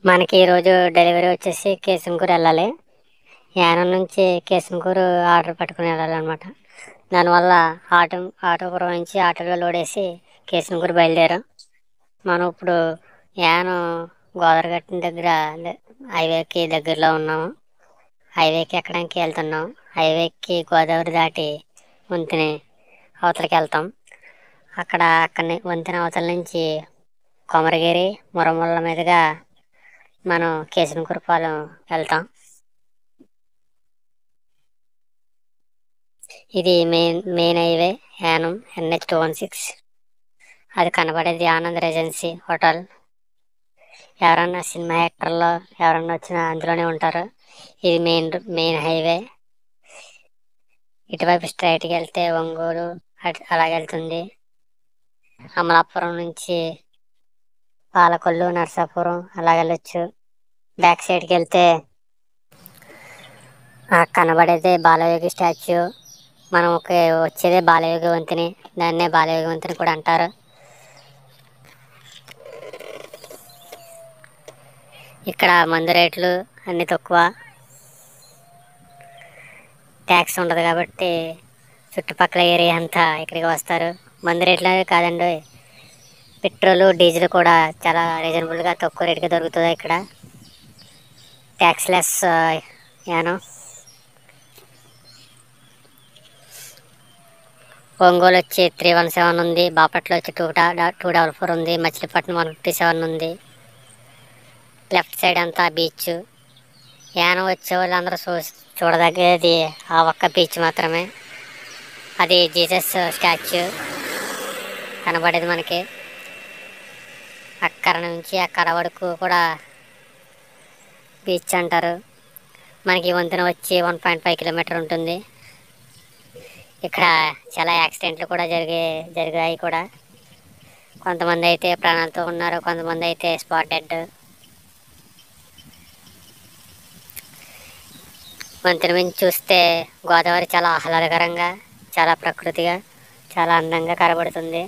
మనకి ఈరోజు డెలివరీ వచ్చేసి కేసుంకూరు వెళ్ళాలి. యానం నుంచి కేసుంకూరు ఆర్డర్ పట్టుకుని వెళ్ళాలన్నమాట. దానివల్ల ఆటో ఆటోపురం నుంచి ఆటోలో లోడేసి కేసుంకూరు బయలుదేరాం. మనం ఇప్పుడు యానం గోదావరి దగ్గర హైవేకి దగ్గరలో ఉన్నాము. హైవేకి ఎక్కడానికి వెళ్తున్నాం. హైవేకి గోదావరి దాటి వంతెని అవతలకి వెళ్తాం. అక్కడి వంతెన అవతల నుంచి కొమరగిరి మురముళ్ళ మీదుగా మనం కేశనకురపాలెం వెళ్తాం. ఇది మెయిన్ హైవే యానం NH-216. అది కనబడేది ఆనంద్ రెజెన్సీ హోటల్. ఎవరన్నా సినిమా యాక్టర్లో ఎవరన్నా వచ్చినా అందులోనే ఉంటారు. ఇది మెయిన్ హైవే. ఇటువైపు స్ట్రైట్కి వెళ్తే ఒంగోలు అలాగెళ్తుంది. అమలాపురం నుంచి పాలకొల్లు నర్సాపురం అలాగెళ్ళొచ్చు. బ్యాక్ సైడ్కి వెళ్తే కనబడేదే బాలయోగి స్టాచ్యూ. మనం వచ్చేదే బాలయోగి వంతెని. దాన్నే బాలయోగి వంతెని కూడా అంటారు. ఇక్కడ మందు రేట్లు అన్నీ తక్కువ. ట్యాక్స్ ఉండదు కాబట్టి చుట్టుపక్కల ఏరియా అంతా ఇక్కడికి వస్తారు. మందు రేట్లు కాదండి, పెట్రోలు డీజిల్ కూడా చాలా రీజనబుల్గా తక్కువ రేటుకి దొరుకుతుంది ఇక్కడ. Tax less Yanam. ఒంగోలు వచ్చి 317 ఉంది. బాపట్ల వచ్చి 244 ఉంది. మచిలీపట్నం 157 ఉంది. లెఫ్ట్ సైడ్ అంతా బీచ్. యానం వచ్చే వాళ్ళందరూ చూడదగ్గది ఆ ఒక్క బీచ్ మాత్రమే. అది జీసస్ స్టాచ్యూ కనబడేది మనకి. అక్కడ నుంచి అక్కడ వరకు కూడా బీచ్ అంటారు. మనకి వంతెన వచ్చి 1.5 కిలోమీటర్ ఉంటుంది. ఇక్కడ చాలా యాక్సిడెంట్లు కూడా జరిగాయి కూడా. కొంతమంది అయితే ప్రాణాలతో ఉన్నారు, కొంతమంది అయితే స్పాట్ డెడ్. వంతెన నుంచి చూస్తే గోదావరి చాలా ఆహ్లాదకరంగా, చాలా ప్రకృతిగా, చాలా అందంగా కనబడుతుంది.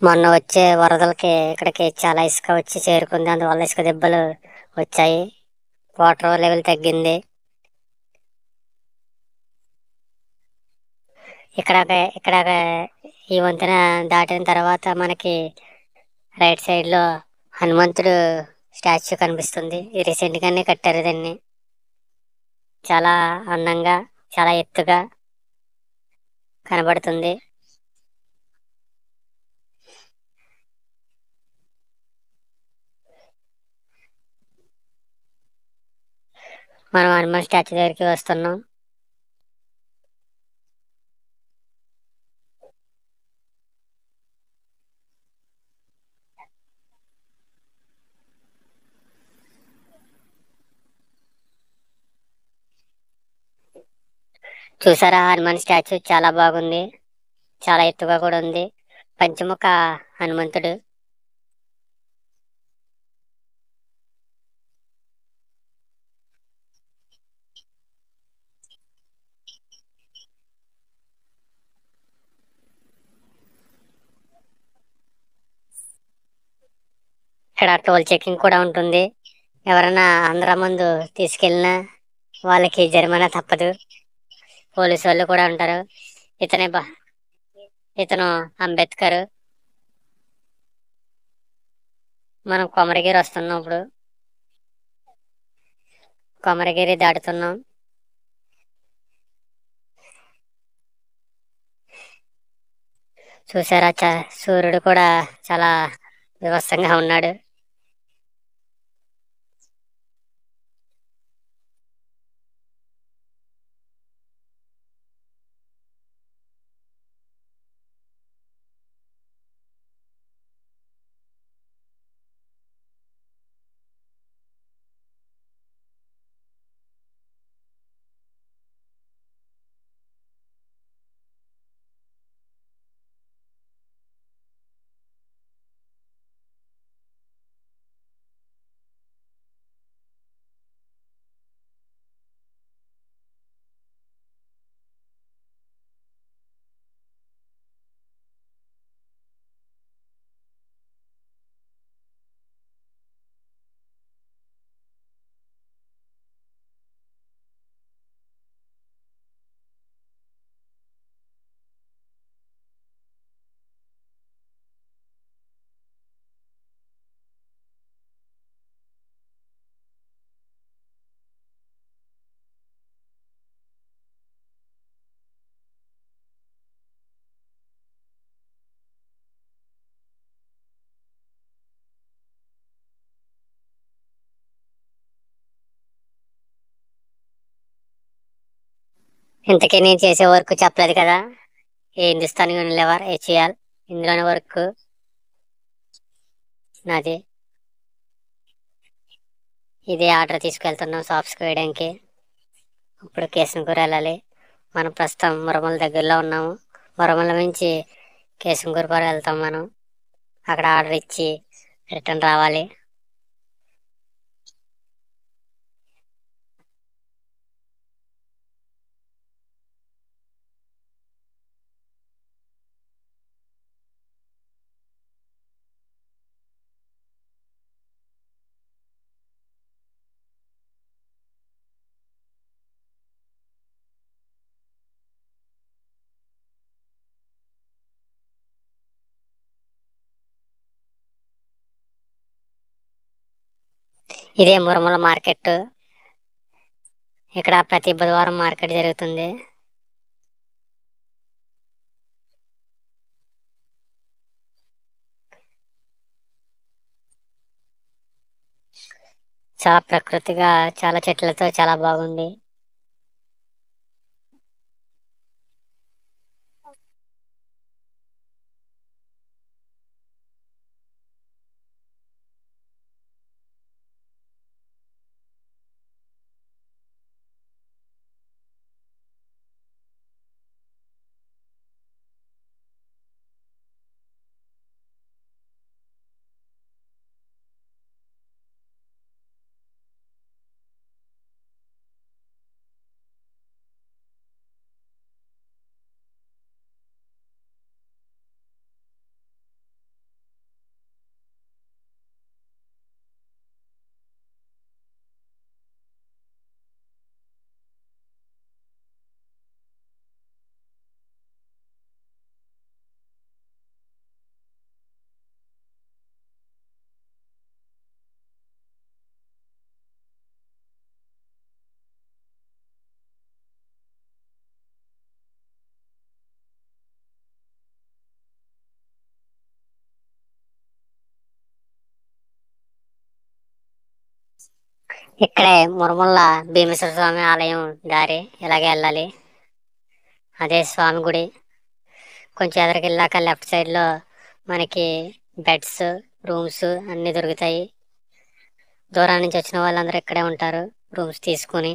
మొన్న వచ్చే వరదలకి ఇక్కడికి చాలా ఇసుక వచ్చి చేరుకుంది. అందువల్ల ఇసుక దెబ్బలు వచ్చాయి. వాటర్ లెవెల్ తగ్గింది. ఇక్కడ ఈ వంతెన దాటిన తర్వాత మనకి రైట్ సైడ్లో హనుమంతుడు స్టాచ్యూ కనిపిస్తుంది. రీసెంట్గానే కట్టారు దాన్ని. చాలా అందంగా, చాలా ఎత్తుగా కనబడుతుంది. మనం హనుమాన్ స్టాచ్యూ దగ్గరికి వస్తున్నాం. చూసారా, హనుమాన్ స్టాచ్యూ చాలా బాగుంది. చాలా ఎత్తుగా కూడా ఉంది. పంచముఖ హనుమంతుడు. ఇక్కడ టోల్ చెకింగ్ కూడా ఉంటుంది. ఎవరైనా ఆంధ్ర మందు తీసుకెళ్ళినా వాళ్ళకి జరిమానా తప్పదు. పోలీసు వాళ్ళు కూడా ఉంటారు. ఇతను అంబేద్కర్. మనం కొమరగిరి వస్తున్నాం ఇప్పుడు. కొమరగిరి దాటుతున్నాం. చూసారా, సూర్యుడు కూడా చాలా వివస్త్రంగా ఉన్నాడు. ఇంతకీ నేను చేసే వర్క్ చెప్పలేదు కదా, ఏ హిందుస్థాన్ యూనిలివర్ హెచ్ఏఎల్, ఇందులోని వర్క్ నాది. ఇదే ఆర్డర్ తీసుకెళ్తున్నాం షాప్స్కి వేయడానికి. ఇప్పుడు కేశంకూర వెళ్ళాలి. మనం ప్రస్తుతం మురమల దగ్గరలో ఉన్నాము. మురమల నుంచి కేశంకూర వెళ్తాం మనం. అక్కడ ఆర్డర్ ఇచ్చి రిటర్న్ రావాలి. ఇదే మురమల మార్కెట్. ఇక్కడ ప్రతి బుధవారం మార్కెట్ జరుగుతుంది. చాలా ప్రకృతిగా, చాలా చెట్లతో చాలా బాగుంది. ఇక్కడే మురమల్ల భీమేశ్వర స్వామి ఆలయం దారి ఇలాగే వెళ్ళాలి. అదే స్వామి గుడి. కొంచెం ఎదరికి వెళ్ళాక లెఫ్ట్ సైడ్లో మనకి బెడ్స్, రూమ్స్ అన్నీ దొరుకుతాయి. దూరం నుంచి వచ్చిన వాళ్ళందరూ ఇక్కడే ఉంటారు రూమ్స్ తీసుకుని.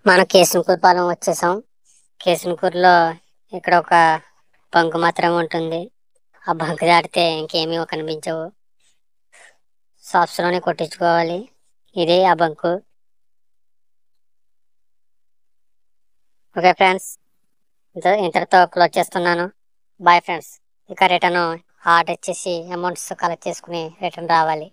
మనం కేశంకూరు పాలెం వచ్చేసాం. కేశంకూరులో ఇక్కడ ఒక బంకు మాత్రమే ఉంటుంది. ఆ బంకు దాటితే ఇంకేమీ కనిపించవు. షాప్స్లోనే కొట్టించుకోవాలి. ఇదే ఆ బంకు. ఓకే ఫ్రెండ్స్, ఇంతటితో క్లోజ్ చేస్తున్నాను. Bye friends. ఇక రిటర్న్ ఆర్డర్ ఇచ్చేసి అమౌంట్స్ కలెక్ట్ చేసుకుని రిటర్న్ రావాలి.